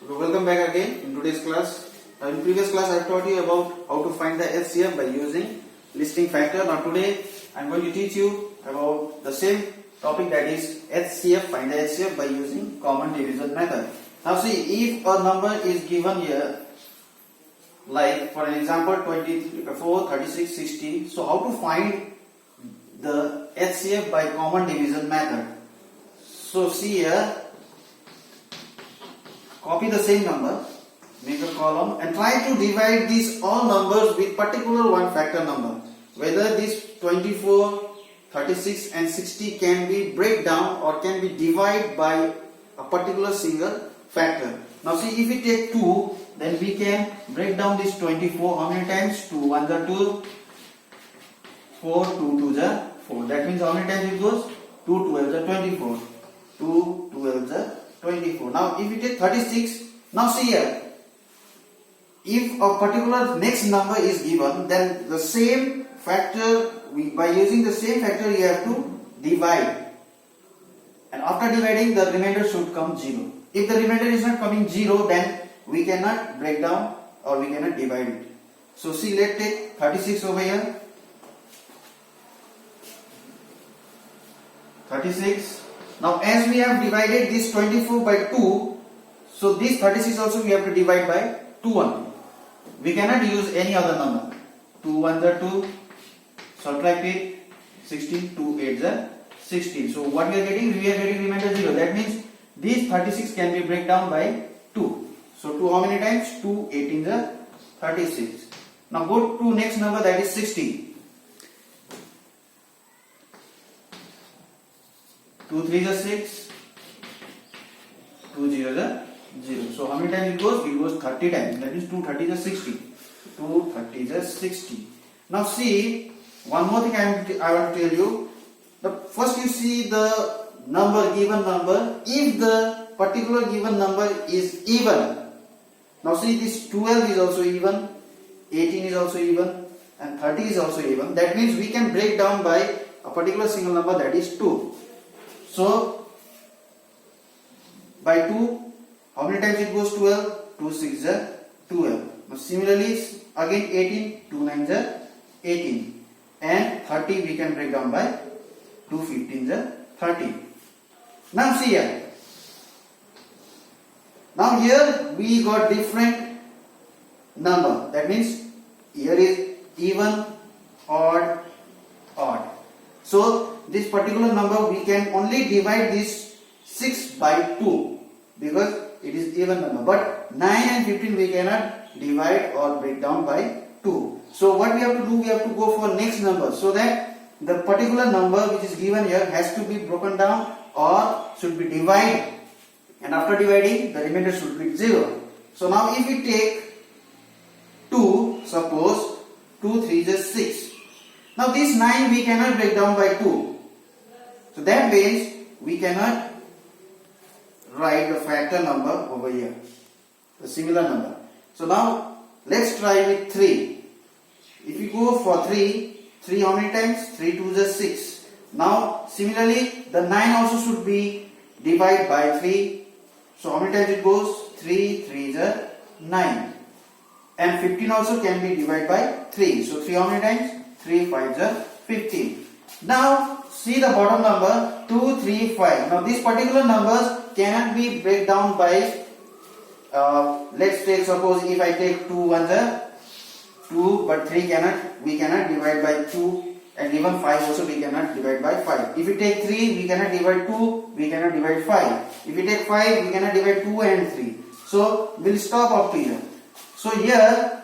Welcome back again in today's class. In previous class I taught you about how to find the HCF by using listing factor. Now today I am going to teach you about the same topic, that is HCF, find the HCF by using common division method. Now see, if a number is given here, like for an example 24, 36, 60, so how to find the HCF by common division method? So see here, copy the same number, make a column and try to divide these all numbers with particular one factor number. Whether this 24, 36 and 60 can be break down or can be divided by a particular single factor. Now see, if we take 2, then we can break down this 24 how many times? 2 1s are 2, 4 2 2s are 4. That means how many times it goes? 2 12s are 24. 2 12s are 24. Now if we take 36, now see here, if a particular next number is given, then the same factor, by using the same factor you have to divide, and after dividing the remainder should come 0. If the remainder is not coming 0, then we cannot break down or we cannot divide it. So see, let's take 36 over here. 36. Now as we have divided this 24 by 2, so this 36 also we have to divide by 2 only. We cannot use any other number. 2 1s are 2, subtract it, 16, 2 8s are 16. So what we are getting remainder 0. That means this 36 can be break down by 2. So 2 how many times? 2 18s are 36. Now go to next number, that is 60. 2 3s are 6, 2 0s are 0. So how many times it goes? It goes 30 times. That means 2 30s are 60. 2 30s are 60. Now see, one more thing I want to tell you. First you see the number, given number. If the particular given number is even, now see, this 12 is also even, 18 is also even, and 30 is also even. That means we can break down by a particular single number, that is 2. So by 2, how many times it goes? 12. 2 6s are 12. Now similarly, again 18. 2 9s are 18. And 30 we can break down by 2 15s are 30. Now see here. Now here we got different number. That means here is even, odd, odd. So this particular number we can only divide this 6 by 2 because it is even number. But 9 and 15 we cannot divide or break down by 2. So what we have to do, we have to go for next number, so that the particular number which is given here has to be broken down or should be divided, and after dividing the remainder should be 0. So now if we take 2, suppose 2 3s is 6. Now this 9 we cannot break down by 2. So that means we cannot write the factor number over here, the similar number. So now let's try with 3. If we go for 3 how many times? 3 2s is 6. Now similarly the 9 also should be divided by 3. So how many times it goes? 3 3s are 9. And 15 also can be divided by 3. So 3 how many times? 3 5s are 15. Now see the bottom number 2 3 5. Now these particular numbers cannot be break down by let's take, suppose if I take 2 1s are 2, but 3 we cannot divide by 2, and even 5 also we cannot divide by 5. If we take 3 we cannot divide 2, we cannot divide 5. If we take 5 we cannot divide 2 and 3. So we'll stop up to here. So here,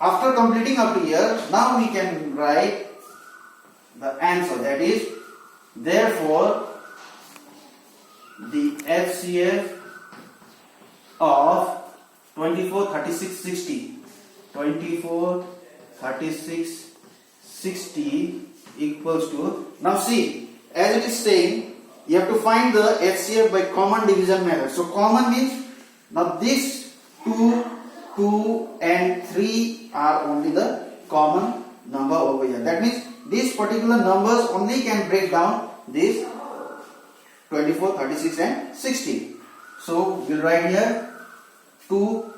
after completing up to here, now we can write the answer, that is, therefore the HCF of 24 36 60 24 36 60 equals to, now see, as it is saying, you have to find the HCF by common division method. So common means, now this 2 2 and 3 are only the common number over here. That means these particular numbers only can break down this 24, 36 and 60. So we'll write here 2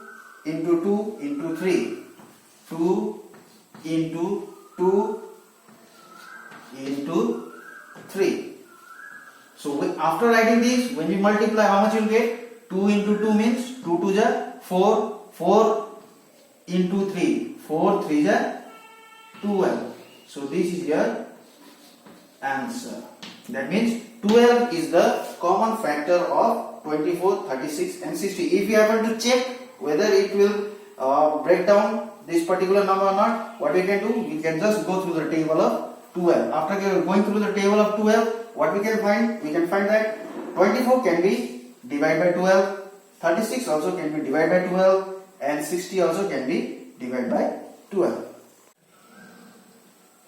into 2 into 3. 2 into 2 into 3. So after writing this, when you multiply, how much you will get? 2 into 2 means 2 to the 4. 4 into 3. 4 3 is 12. So this is your answer. That means 12 is the common factor of 24, 36 and 60. If you happen to check whether it will break down this particular number or not, what we can do, we can just go through the table of 12. After going through the table of 12, what we can find? We can find that 24 can be divided by 12, 36 also can be divided by 12 and 60 also can be divided by 12.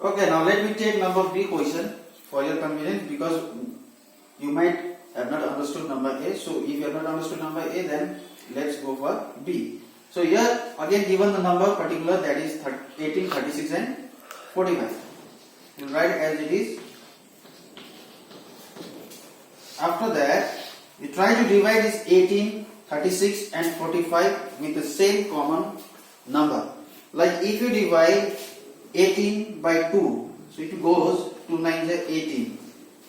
Okay, now let me take number B question for your convenience, because you might have not understood number A. So if you have not understood number A, then let's go for B. So here again given the number particular, that is 18, 36 and 45. You write as it is. After that, you try to divide this 18, 36 and 45 with the same common number. Like if you divide 18 by 2, so it goes 2 9 is 18,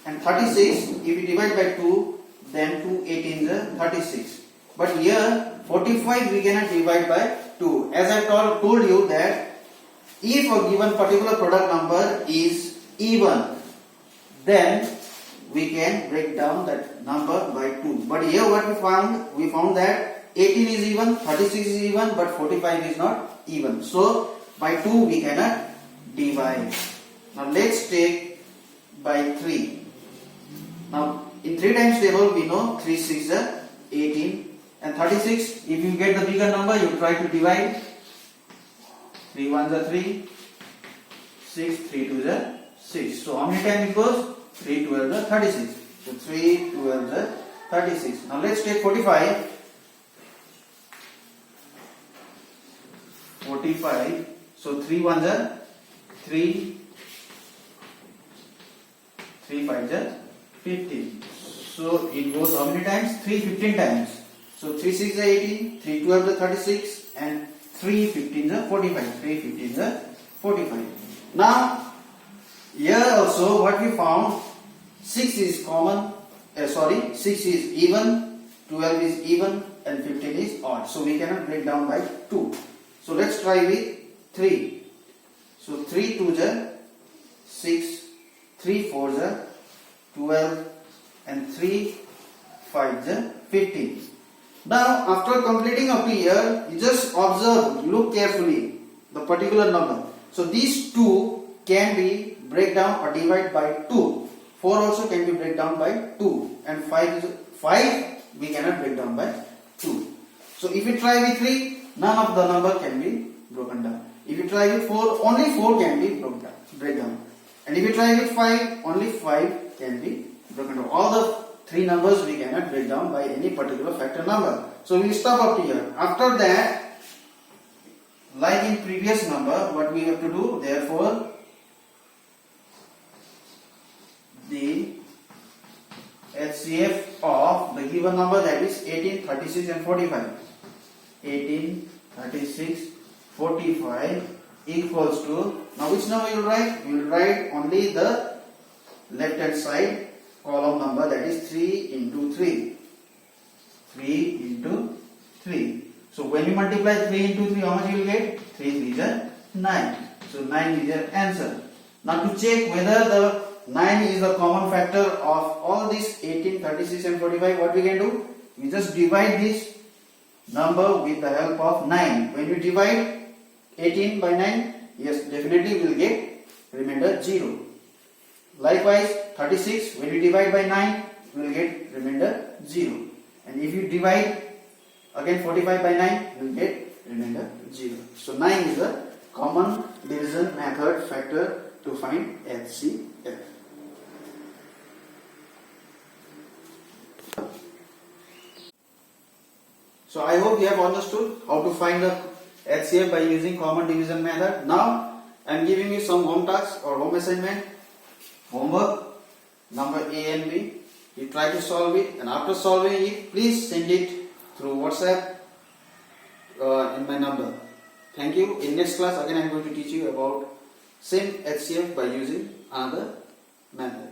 and 36 if you divide by 2, then 2 18 is 36. But here 45 we cannot divide by 2. As I told you that if a given particular product number is even, then we can break down that number by 2. But here what we found that 18 is even, 36 is even, but 45 is not even. So by 2 we cannot divide. Now let's take by 3. Now in 3 times table we know 3 6 is 18 and 36. If you get the bigger number, you try to divide. 3 1 is 3, 6 3 2 is 6. So how many times it goes? 3 12 is 36. So 3 12 is 36. Now let's take 45. 45. So 3 1 is 3, 3 5 is 15. So it goes how many times? 3 15 times. So 3 6 is 18, 3 12 is 36 and 3 15 is 45. 3 15 is 45. Now here also what we found, 6 is common, 6 is even, 12 is even and 15 is odd. So we cannot break down by 2. So let's try with 3. So 3 2 is 6, 3 4 is 12 and 3 5 is 15. Now after completing up to here, you just observe, look carefully the particular number. So these 2 can be break down or divide by 2. 4 also can be break down by 2 and 5 we cannot break down by 2. So if you try with 3, none of the number can be broken down. If you try with 4, only 4 can be break down. And if you try with 5, only 5 can be broken down. All the 3 numbers we cannot break down by any particular factor number. So we will stop up to here. After that, like in previous number, what we have to do, therefore, the HCF of the given number, that is 18, 36 and 45. 18, 36, 45 equals to, now which number you will write? You will write only the left hand side column number, that is 3 into 3. 3 into 3. So when you multiply 3 into 3, how much you will get? 3 3 is 9. So 9 is your answer. Now to check whether the 9 is the common factor of all these 18, 36 and 45, what we can do? We just divide this number with the help of 9. When you divide 18 by 9, yes, definitely we will get remainder 0. Likewise 36, when you divide by 9, we will get remainder 0. And if you divide again 45 by 9, you will get remainder 0. So 9 is the common division method factor to find HCF. So I hope you have understood how to find the HCF by using common division method. Now I am giving you some home tasks or home assignment. Homework number A and B. You try to solve it, and after solving it, please send it through WhatsApp in my number. Thank you. In next class, again I am going to teach you about same HCF by using another method.